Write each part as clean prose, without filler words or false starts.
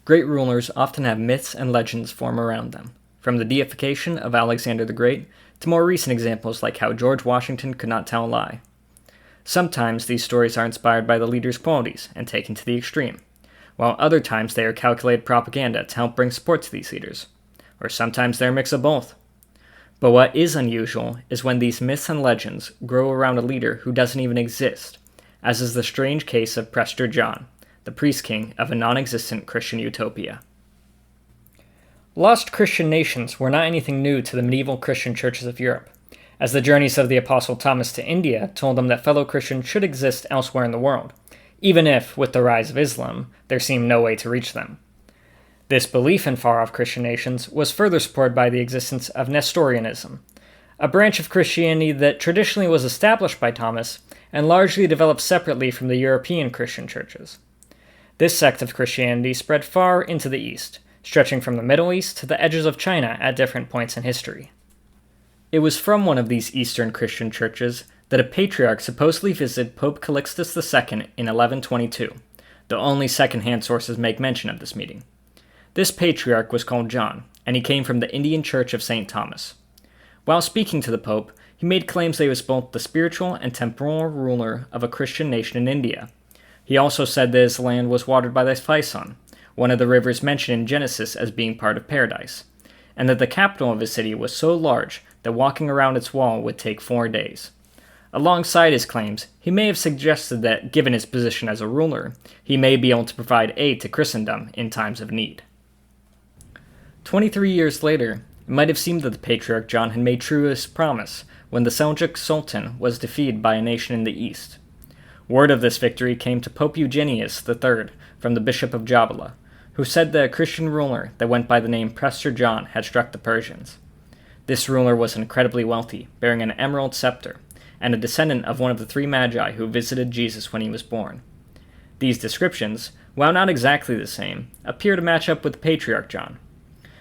Great rulers often have myths and legends form around them, from the deification of Alexander the Great to more recent examples like how George Washington could not tell a lie. Sometimes these stories are inspired by the leader's qualities and taken to the extreme, while other times they are calculated propaganda to help bring support to these leaders, or sometimes they're a mix of both. But what is unusual is when these myths and legends grow around a leader who doesn't even exist, as is the strange case of Prester John, the priest-king of a non-existent Christian utopia. Lost Christian nations were not anything new to the medieval Christian churches of Europe, as the journeys of the Apostle Thomas to India told them that fellow Christians should exist elsewhere in the world, even if, with the rise of Islam, there seemed no way to reach them. This belief in far-off Christian nations was further supported by the existence of Nestorianism, a branch of Christianity that traditionally was established by Thomas and largely developed separately from the European Christian churches. This sect of Christianity spread far into the East, stretching from the Middle East to the edges of China at different points in history. It was from one of these Eastern Christian churches that a patriarch supposedly visited Pope Calixtus II in 1122, though only second-hand sources make mention of this meeting. This patriarch was called John, and he came from the Indian Church of St. Thomas. While speaking to the Pope, he made claims that he was both the spiritual and temporal ruler of a Christian nation in India. He also said that his land was watered by the Pison, one of the rivers mentioned in Genesis as being part of paradise, and that the capital of his city was so large that walking around its wall would take 4 days. Alongside his claims, he may have suggested that, given his position as a ruler, he may be able to provide aid to Christendom in times of need. 23 years later, it might have seemed that the Patriarch John had made true to his promise when the Seljuk Sultan was defeated by a nation in the east. Word of this victory came to Pope Eugenius III from the Bishop of Jabala, who said that a Christian ruler that went by the name Prester John had struck the Persians. This ruler was incredibly wealthy, bearing an emerald scepter, and a descendant of one of the 3 magi who visited Jesus when he was born. These descriptions, while not exactly the same, appear to match up with the Patriarch John.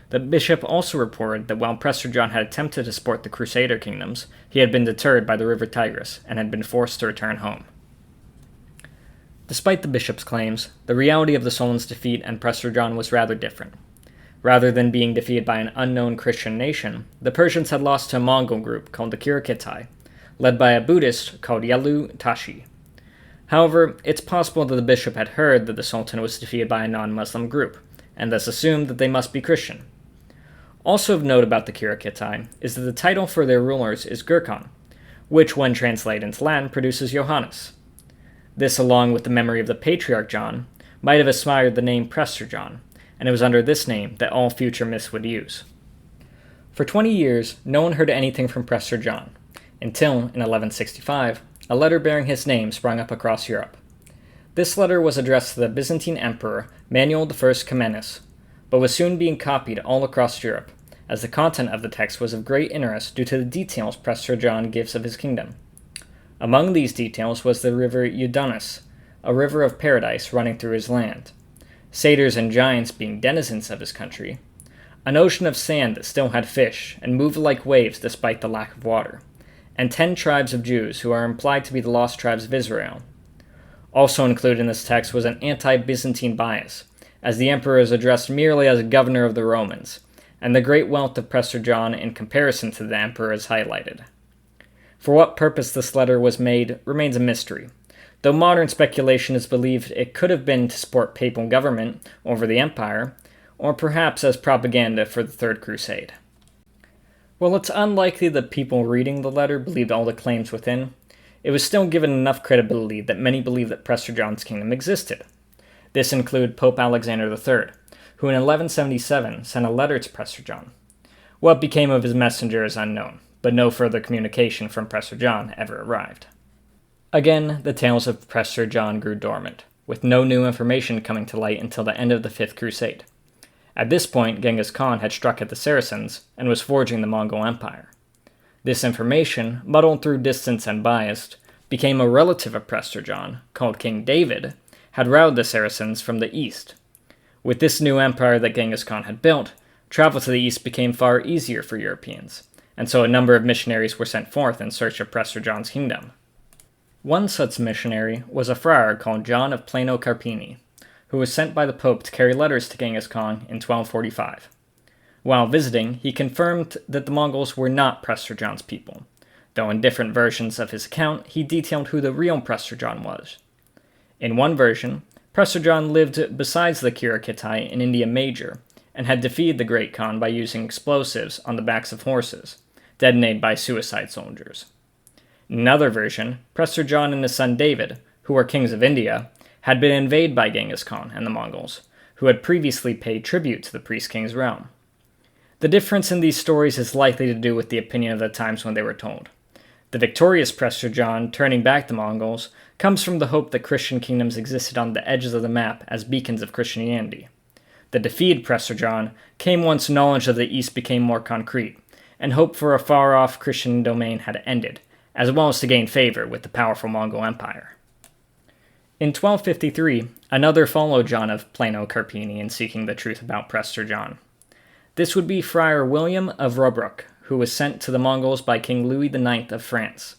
The bishop also reported that while Prester John had attempted to support the Crusader kingdoms, he had been deterred by the river Tigris and had been forced to return home. Despite the bishop's claims, the reality of the Sultan's defeat and Prester John was rather different. Rather than being defeated by an unknown Christian nation, the Persians had lost to a Mongol group called the Kirikitai, led by a Buddhist called Yelu Tashi. However, it's possible that the bishop had heard that the Sultan was defeated by a non-Muslim group, and thus assumed that they must be Christian. Also of note about the Kirikitai is that the title for their rulers is Gurkhan, which when translated into Latin produces Johannes. This, along with the memory of the Patriarch John, might have inspired the name Prester John, and it was under this name that all future myths would use. For 20 years, no one heard anything from Prester John, until, in 1165, a letter bearing his name sprung up across Europe. This letter was addressed to the Byzantine Emperor Manuel I Comnenus, but was soon being copied all across Europe, as the content of the text was of great interest due to the details Prester John gives of his kingdom. Among these details was the river Eudanus, a river of paradise running through his land, satyrs and giants being denizens of his country, an ocean of sand that still had fish and moved like waves despite the lack of water, and 10 tribes of Jews who are implied to be the lost tribes of Israel. Also included in this text was an anti-Byzantine bias, as the emperor is addressed merely as a governor of the Romans, and the great wealth of Prester John in comparison to the emperor is highlighted. For what purpose this letter was made remains a mystery, though modern speculation is believed it could have been to support papal government over the empire, or perhaps as propaganda for the Third Crusade. While it's unlikely that people reading the letter believed all the claims within, it was still given enough credibility that many believed that Prester John's kingdom existed. This included Pope Alexander III, who in 1177 sent a letter to Prester John. What became of his messenger is unknown, but no further communication from Prester John ever arrived. Again, the tales of Prester John grew dormant, with no new information coming to light until the end of the Fifth Crusade. At this point, Genghis Khan had struck at the Saracens and was forging the Mongol Empire. This information, muddled through distance and biased, became a relative of Prester John, called King David, had routed the Saracens from the east. With this new empire that Genghis Khan had built, travel to the east became far easier for Europeans, and so a number of missionaries were sent forth in search of Prester John's kingdom. One such missionary was a friar called John of Plano Carpini, who was sent by the Pope to carry letters to Genghis Khan in 1245. While visiting, he confirmed that the Mongols were not Prester John's people, though in different versions of his account he detailed who the real Prester John was. In one version, Prester John lived besides the Kirai in India Major, and had defeated the Great Khan by using explosives on the backs of horses, detonated by suicide soldiers. In another version, Prester John and his son David, who were kings of India, had been invaded by Genghis Khan and the Mongols, who had previously paid tribute to the priest-king's realm. The difference in these stories is likely to do with the opinion of the times when they were told. The victorious Prester John turning back the Mongols comes from the hope that Christian kingdoms existed on the edges of the map as beacons of Christianity. The defeated Prester John came once knowledge of the East became more concrete, and hope for a far-off Christian domain had ended, as well as to gain favor with the powerful Mongol Empire. In 1253, another followed John of Plano Carpini in seeking the truth about Prester John. This would be Friar William of Rubruck, who was sent to the Mongols by King Louis IX of France.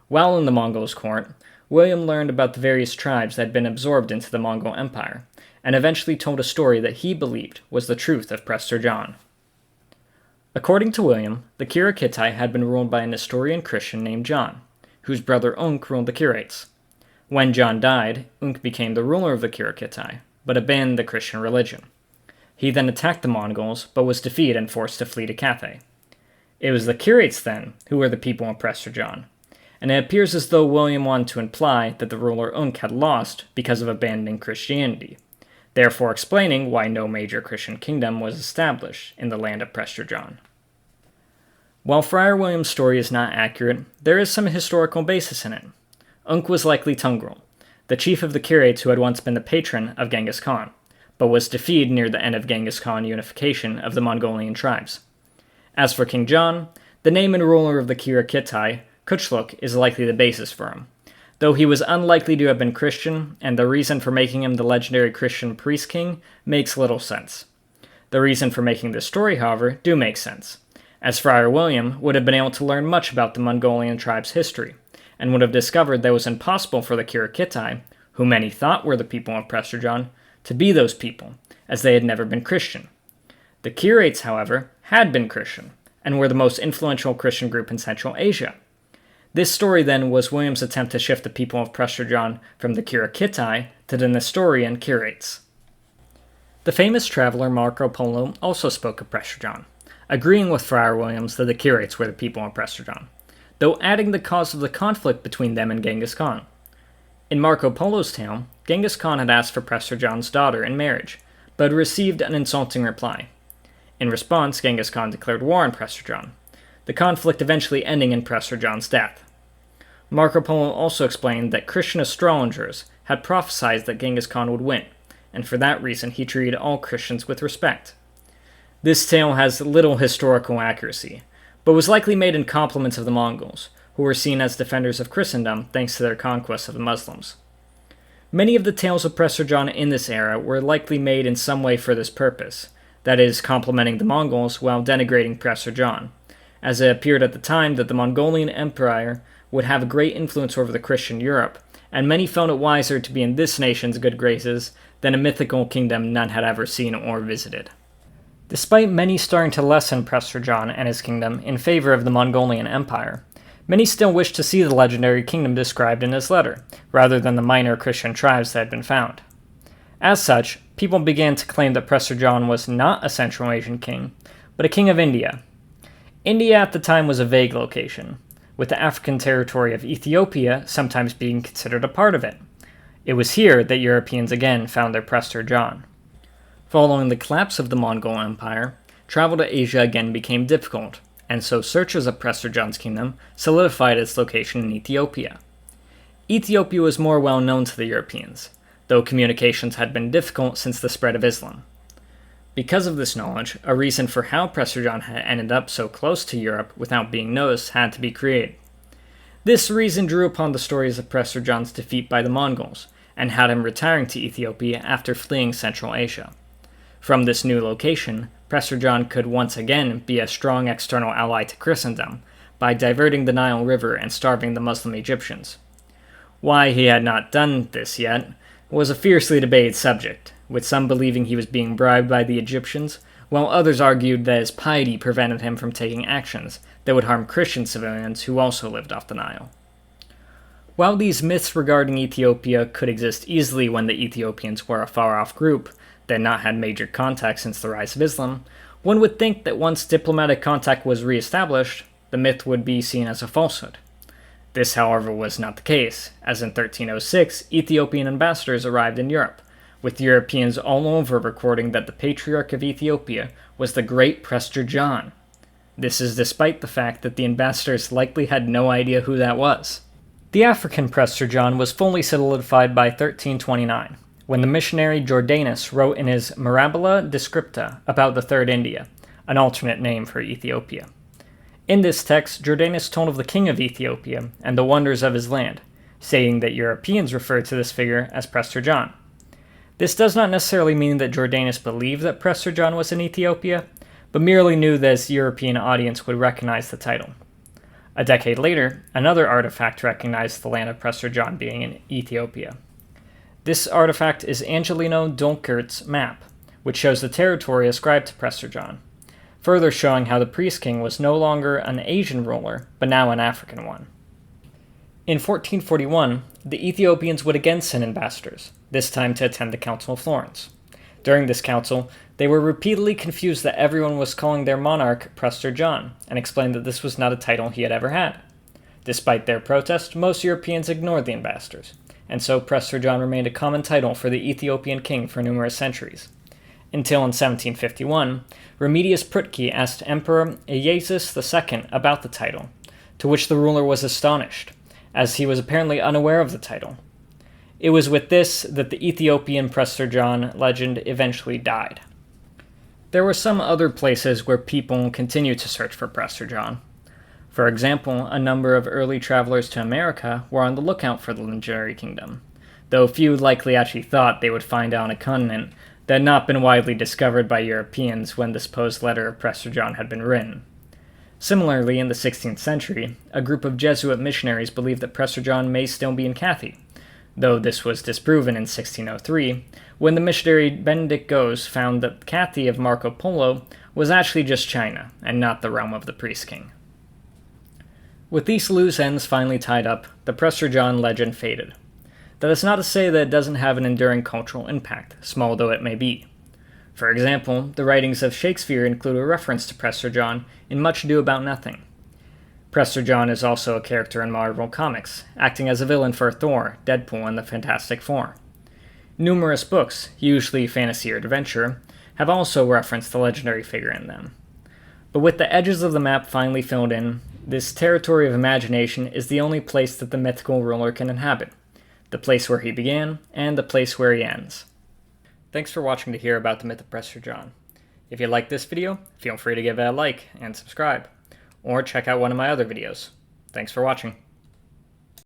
While in the Mongols' court, William learned about the various tribes that had been absorbed into the Mongol Empire, and eventually told a story that he believed was the truth of Prester John. According to William, the Kirai had been ruled by a Nestorian Christian named John, whose brother Unk ruled the Kirates. When John died, Unk became the ruler of the Kirai, but abandoned the Christian religion. He then attacked the Mongols, but was defeated and forced to flee to Cathay. It was the Kirates, then, who were the people of Prester John, and it appears as though William wanted to imply that the ruler Unk had lost because of abandoning Christianity, therefore explaining why no major Christian kingdom was established in the land of Prester John. While Friar William's story is not accurate, there is some historical basis in it. Unk was likely Tungrul, the chief of the Kirates who had once been the patron of Genghis Khan, but was defeated near the end of Genghis Khan unification of the Mongolian tribes. As for King John, the name and ruler of the Kirai, Kuchluk, is likely the basis for him, though he was unlikely to have been Christian, and the reason for making him the legendary Christian priest-king makes little sense. The reason for making this story, however, do make sense, as Friar William would have been able to learn much about the Mongolian tribe's history, and would have discovered that it was impossible for the Kirai, who many thought were the people of Prester John, to be those people, as they had never been Christian. The Kirates, however, had been Christian, and were the most influential Christian group in Central Asia. This story, then, was William's attempt to shift the people of Prester John from the Kirai to the Nestorian Kirates. The famous traveler Marco Polo also spoke of Prester John, agreeing with Friar Williams that the Kirates were the people of Prester John, though adding the cause of the conflict between them and Genghis Khan. In Marco Polo's tale, Genghis Khan had asked for Prester John's daughter in marriage, but had received an insulting reply. In response, Genghis Khan declared war on Prester John, the conflict eventually ending in Prester John's death. Marco Polo also explained that Christian astrologers had prophesied that Genghis Khan would win, and for that reason he treated all Christians with respect. This tale has little historical accuracy, but was likely made in compliments of the Mongols, who were seen as defenders of Christendom thanks to their conquest of the Muslims. Many of the tales of Prester John in this era were likely made in some way for this purpose, that is, complimenting the Mongols while denigrating Prester John, as it appeared at the time that the Mongolian Empire would have a great influence over the Christian Europe, and many found it wiser to be in this nation's good graces than a mythical kingdom none had ever seen or visited. Despite many starting to lessen Prester John and his kingdom in favor of the Mongolian Empire, many still wished to see the legendary kingdom described in his letter, rather than the minor Christian tribes that had been found. As such, people began to claim that Prester John was not a Central Asian king, but a king of India. India at the time was a vague location, with the African territory of Ethiopia sometimes being considered a part of it. It was here that Europeans again found their Prester John. Following the collapse of the Mongol Empire, travel to Asia again became difficult, and so searchers of Prester John's kingdom solidified its location in Ethiopia. Ethiopia was more well known to the Europeans, though communications had been difficult since the spread of Islam. Because of this knowledge, a reason for how Prester John had ended up so close to Europe without being noticed had to be created. This reason drew upon the stories of Prester John's defeat by the Mongols, and had him retiring to Ethiopia after fleeing Central Asia. From this new location, Prester John could once again be a strong external ally to Christendom by diverting the Nile River and starving the Muslim Egyptians. Why he had not done this yet was a fiercely debated subject, with some believing he was being bribed by the Egyptians, while others argued that his piety prevented him from taking actions that would harm Christian civilians who also lived off the Nile. While these myths regarding Ethiopia could exist easily when the Ethiopians were a far-off group that had not had major contact since the rise of Islam, one would think that once diplomatic contact was re-established, the myth would be seen as a falsehood. This, however, was not the case, as in 1306, Ethiopian ambassadors arrived in Europe, with Europeans all over recording that the Patriarch of Ethiopia was the great Prester John. This is despite the fact that the ambassadors likely had no idea who that was. The African Prester John was fully solidified by 1329, when the missionary Jordanus wrote in his Mirabilia Descripta about the Third India, an alternate name for Ethiopia. In this text, Jordanus told of the king of Ethiopia and the wonders of his land, stating that Europeans referred to this figure as Prester John. This does not necessarily mean that Jordanus believed that Prester John was in Ethiopia, but merely knew that his European audience would recognize the title. A decade later, another artifact recognized the land of Prester John being in Ethiopia. This artifact is Angelino Donkert's map, which shows the territory ascribed to Prester John, further showing how the priest king was no longer an Asian ruler, but now an African one. In 1441, the Ethiopians would again send ambassadors, this time to attend the Council of Florence. During this council, they were repeatedly confused that everyone was calling their monarch Prester John, and explained that this was not a title he had ever had. Despite their protest, most Europeans ignored the ambassadors, and so Prester John remained a common title for the Ethiopian king for numerous centuries. Until in 1751, Remedius Prutki asked Emperor Ieyasus II about the title, to which the ruler was astonished, as he was apparently unaware of the title. It was with this that the Ethiopian Prester John legend eventually died. There were some other places where people continued to search for Prester John. For example, a number of early travelers to America were on the lookout for the legendary kingdom, though few likely actually thought they would find it on a continent that had not been widely discovered by Europeans when the supposed letter of Prester John had been written. Similarly, in the 16th century, a group of Jesuit missionaries believed that Prester John may still be in Cathay, though this was disproven in 1603, when the missionary Benedict Goes found that Cathay of Marco Polo was actually just China, and not the realm of the priest king. With these loose ends finally tied up, the Prester John legend faded. That is not to say that it doesn't have an enduring cultural impact, small though it may be. For example, the writings of Shakespeare include a reference to Prester John in Much Ado About Nothing. Prester John is also a character in Marvel Comics, acting as a villain for Thor, Deadpool, and the Fantastic Four. Numerous books, usually fantasy or adventure, have also referenced the legendary figure in them. But with the edges of the map finally filled in, this territory of imagination is the only place that the mythical ruler can inhabit, the place where he began, and the place where he ends. Thanks for watching to hear about the myth of Prester John. If you liked this video, feel free to give it a like and subscribe, or check out one of my other videos. Thanks for watching.